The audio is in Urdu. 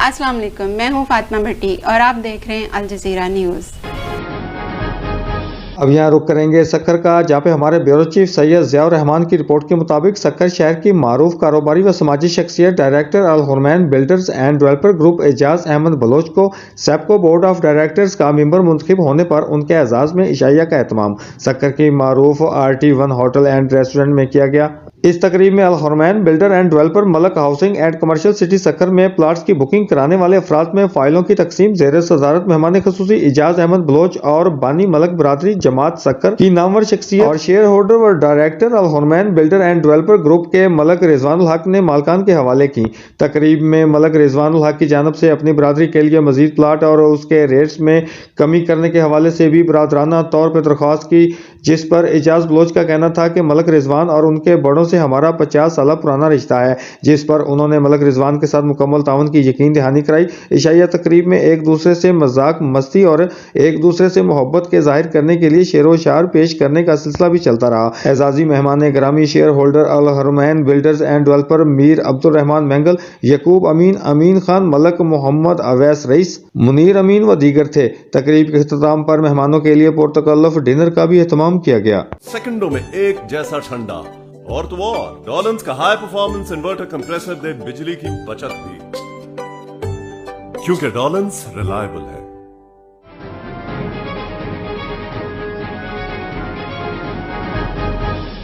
السلام علیکم، میں ہوں فاطمہ بھٹی اور آپ دیکھ رہے ہیں الجزیرہ نیوز۔ اب یہاں رک کریں گے سکر کا، جہاں پہ ہمارے بیورو چیف سید ضیاء الرحمان کی رپورٹ کے مطابق سکر شہر کی معروف کاروباری و سماجی شخصیت director Al-Haramain builders and developer group Ijaz Ahmed Baloch کو سیپکو بورڈ آف ڈائریکٹرز کا ممبر منتخب ہونے پر ان کے اعزاز میں عشائیہ کا اہتمام سکر کی معروف RT1 ہوٹل اینڈ ریسٹورنٹ میں کیا گیا۔ اس تقریب میں Al-Haramain builder and developer Malik housing and commercial city Sukkur میں پلاٹس کی بکنگ کرانے والے افراد میں فائلوں کی تقسیم زیر صدارت مہمان خصوصی اعجاز احمد بلوچ اور بانی ملک برادری جماعت سکر کی نامور شخصیت اور شیئر ہولڈر و director al-Haramain builder and developer group کے ملک رضوان الحق نے مالکان کے حوالے کی۔ تقریب میں ملک رضوان الحق کی جانب سے اپنی برادری کے لیے مزید پلاٹ اور اس کے ریٹس میں کمی کرنے کے حوالے سے بھی برادرانہ طور پر درخواست کی، جس پر اعجاز بلوچ کا کہنا تھا کہ ملک رضوان اور ان کے بڑوں سے ہمارا 50 سالہ پرانا رشتہ ہے، جس پر انہوں نے ملک رضوان کے ساتھ مکمل تعاون کی یقین دہانی کرائی۔ عشائیہ تقریب میں ایک دوسرے سے مذاق مستی اور ایک دوسرے سے محبت کے ظاہر کرنے کے لیے شعر و اشعار پیش کرنے کا سلسلہ بھی چلتا رہا۔ اعزازی مہمان گرامی shareholder Al-Haramain builders and developer Mir Abdul Rahman Mengal, یعقوب امین، امین خان، ملک محمد اویس رئیس، منیر امین و دیگر تھے۔ تقریب کے اختتام پر مہمانوں کے لیے پرتکلف ڈنر کا بھی اہتمام کیا گیا۔ سیکنڈوں میں ایک جیسا ٹھنڈا اور تو اور ڈولنز کا ہائی پرفارمنس انورٹر کمپریسر دے بجلی کی بچت بھی، کیونکہ ڈولنز ریلائبل ہے۔